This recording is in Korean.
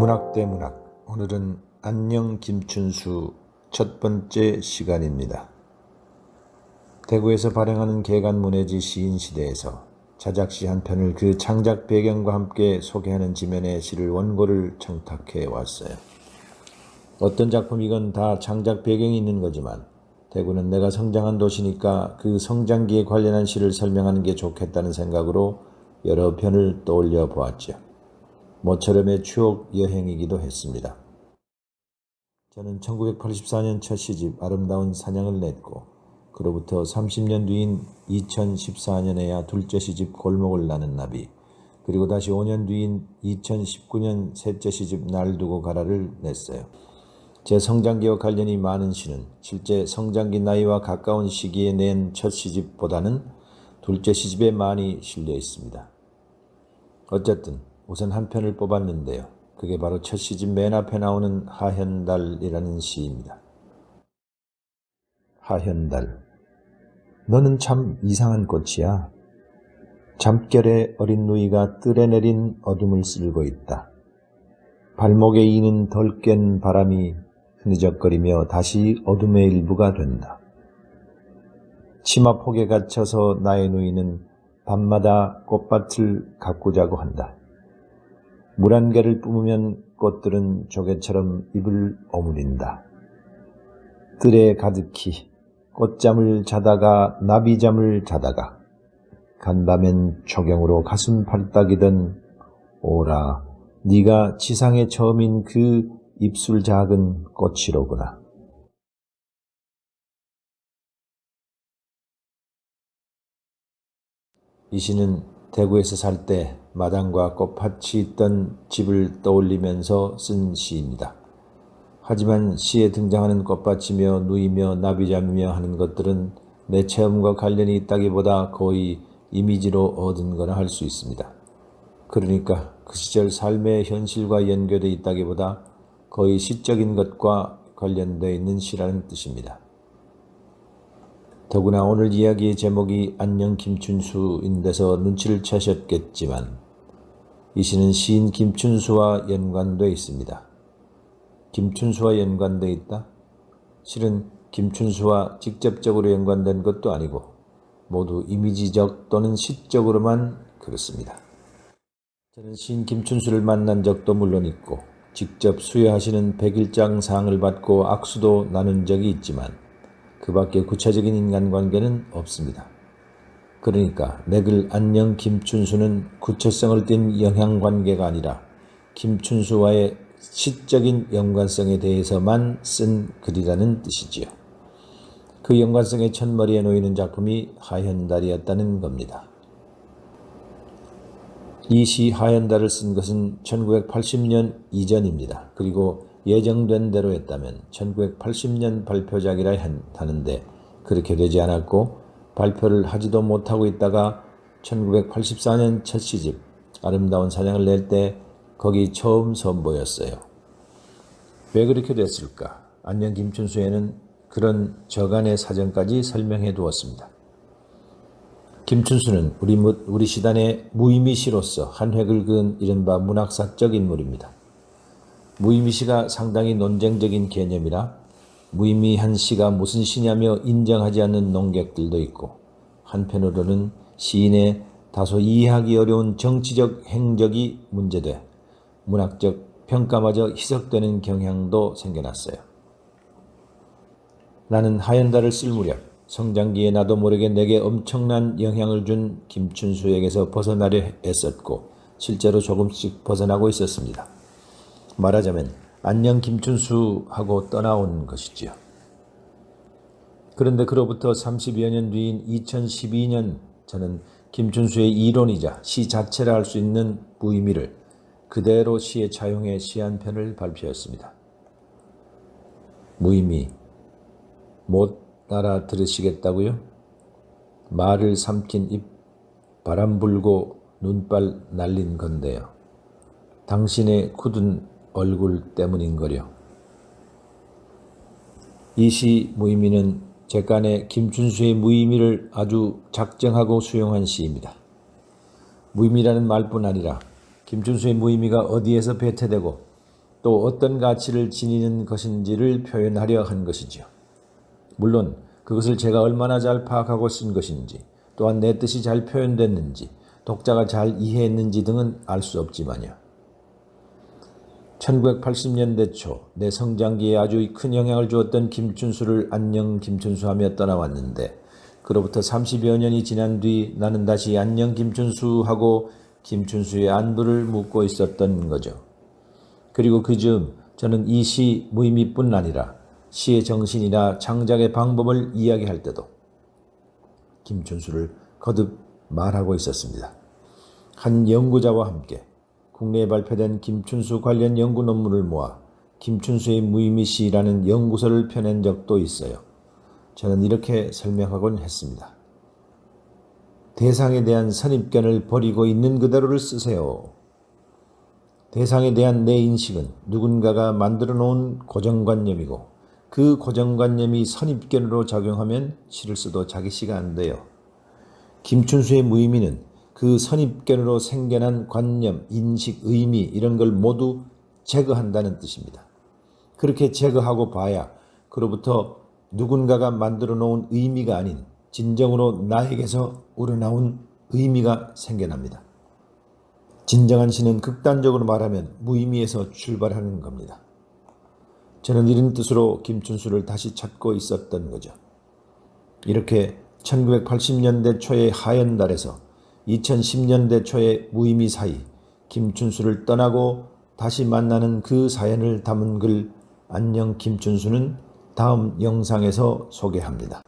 문학. 오늘은 안녕 김춘수 첫 번째 시간입니다. 대구에서 발행하는 개간문해지 시인시대에서 자작시 한 편을 그 창작 배경과 함께 소개하는 지면의 시를 원고를 청탁해 왔어요. 어떤 작품이건 다 창작 배경이 있는 거지만 대구는 내가 성장한 도시니까 그 성장기에 관련한 시를 설명하는 게 좋겠다는 생각으로 여러 편을 떠올려 보았죠. 모처럼의 추억 여행이기도 했습니다. 저는 1984년 첫 시집 아름다운 사냥을 냈고 그로부터 30년 뒤인 2014년에야 둘째 시집 골목을 나는 나비, 그리고 다시 5년 뒤인 2019년 셋째 시집 날 두고 가라를 냈어요. 제 성장기와 관련이 많은 시는 실제 성장기 나이와 가까운 시기에 낸 첫 시집보다는 둘째 시집에 많이 실려 있습니다. 어쨌든 우선 한 편을 뽑았는데요. 그게 바로 첫 시집 맨 앞에 나오는 하현달이라는 시입니다. 하현달. 너는 참 이상한 꽃이야. 잠결에 어린 누이가 뜰에 내린 어둠을 쓸고 있다. 발목에 이는 덜 깬 바람이 흐느적거리며 다시 어둠의 일부가 된다. 치마폭에 갇혀서 나의 누이는 밤마다 꽃밭을 가꾸자고 한다. 물 한 개를 뿜으면 꽃들은 조개처럼 입을 오므린다. 뜰에 가득히 꽃잠을 자다가 나비잠을 자다가 간밤엔 초경으로 가슴 팔딱이던 오라, 네가 지상에 처음인 그 입술 작은 꽃이로구나. 이 시는 대구에서 살 때 마당과 꽃밭이 있던 집을 떠올리면서 쓴 시입니다. 하지만 시에 등장하는 꽃밭이며 누이며 나비잠이며 하는 것들은 내 체험과 관련이 있다기보다 거의 이미지로 얻은 거나 할 수 있습니다. 그러니까 그 시절 삶의 현실과 연결되어 있다기보다 거의 시적인 것과 관련되어 있는 시라는 뜻입니다. 더구나 오늘 이야기의 제목이 안녕 김춘수인데서 눈치를 채셨겠지만 이 시는 시인 김춘수와 연관되어 있습니다. 김춘수와 연관되어 있다? 실은 김춘수와 직접적으로 연관된 것도 아니고 모두 이미지적 또는 시적으로만 그렇습니다. 저는 시인 김춘수를 만난 적도 물론 있고 직접 수여하시는 백일장 상을 받고 악수도 나눈 적이 있지만 그 밖에 구체적인 인간관계는 없습니다. 그러니까 내 글 안녕 김춘수는 구체성을 띤 영향관계가 아니라 김춘수와의 시적인 연관성에 대해서만 쓴 글이라는 뜻이지요. 그 연관성의 첫머리에 놓이는 작품이 하현달이었다는 겁니다. 이 시 하현달을 쓴 것은 1980년 이전입니다. 그리고 예정된 대로 했다면 1980년 발표작이라 하는데 그렇게 되지 않았고 발표를 하지도 못하고 있다가 1984년 첫 시집 아름다운 사냥을 낼 때 거기 처음 선보였어요. 왜 그렇게 됐을까? 안녕 김춘수에는 그런 저간의 사정까지 설명해 두었습니다. 김춘수는 우리 시단의 무의미시로서 한 획을 그은 이른바 문학사적 인물입니다. 무의미시가 상당히 논쟁적인 개념이라 무의미한 시가 무슨 시냐며 인정하지 않는 논객들도 있고 한편으로는 시인의 다소 이해하기 어려운 정치적 행적이 문제돼 문학적 평가마저 희석되는 경향도 생겨났어요. 나는 하현달을 쓸 무렵 성장기에 나도 모르게 내게 엄청난 영향을 준 김춘수에게서 벗어나려 애썼고 실제로 조금씩 벗어나고 있었습니다. 말하자면 안녕 김춘수하고 떠나온 것이지요. 그런데 그로부터 30여 년 뒤인 2012년 저는 김춘수의 이론이자 시 자체라 할 수 있는 무의미를 그대로 시에 차용해 시 한 편을 발표했습니다. 무의미, 못 알아들으시겠다고요? 말을 삼킨 입, 바람 불고 눈발 날린 건데요. 당신의 굳은 얼굴 때문인거려. 이 시 무의미는 제간의 김춘수의 무의미를 아주 작정하고 수용한 시입니다. 무의미라는 말뿐 아니라 김춘수의 무의미가 어디에서 배태되고 또 어떤 가치를 지니는 것인지를 표현하려 한 것이지요. 물론 그것을 제가 얼마나 잘 파악하고 쓴 것인지, 또한 내 뜻이 잘 표현됐는지, 독자가 잘 이해했는지 등은 알 수 없지만요. 1980년대 초 내 성장기에 아주 큰 영향을 주었던 김춘수를 안녕 김춘수하며 떠나왔는데, 그로부터 30여 년이 지난 뒤 나는 다시 안녕 김춘수하고 김춘수의 안부를 묻고 있었던 거죠. 그리고 그 즈음 저는 이 시 무의미뿐 아니라 시의 정신이나 창작의 방법을 이야기할 때도 김춘수를 거듭 말하고 있었습니다. 한 연구자와 함께 국내에 발표된 김춘수 관련 연구 논문을 모아 김춘수의 무의미시라는 연구서를 펴낸 적도 있어요. 저는 이렇게 설명하곤 했습니다. 대상에 대한 선입견을 버리고 있는 그대로를 쓰세요. 대상에 대한 내 인식은 누군가가 만들어 놓은 고정관념이고, 그 고정관념이 선입견으로 작용하면 시를 써도 자기 시가 안 돼요. 김춘수의 무의미는 그 선입견으로 생겨난 관념, 인식, 의미 이런 걸 모두 제거한다는 뜻입니다. 그렇게 제거하고 봐야 그로부터 누군가가 만들어 놓은 의미가 아닌 진정으로 나에게서 우러나온 의미가 생겨납니다. 진정한 시는 극단적으로 말하면 무의미에서 출발하는 겁니다. 저는 이런 뜻으로 김춘수를 다시 찾고 있었던 거죠. 이렇게 1980년대 초의 하얀 달에서 2010년대 초의 무의미 사이 김춘수를 떠나고 다시 만나는 그 사연을 담은 글 안녕 김춘수는 다음 영상에서 소개합니다.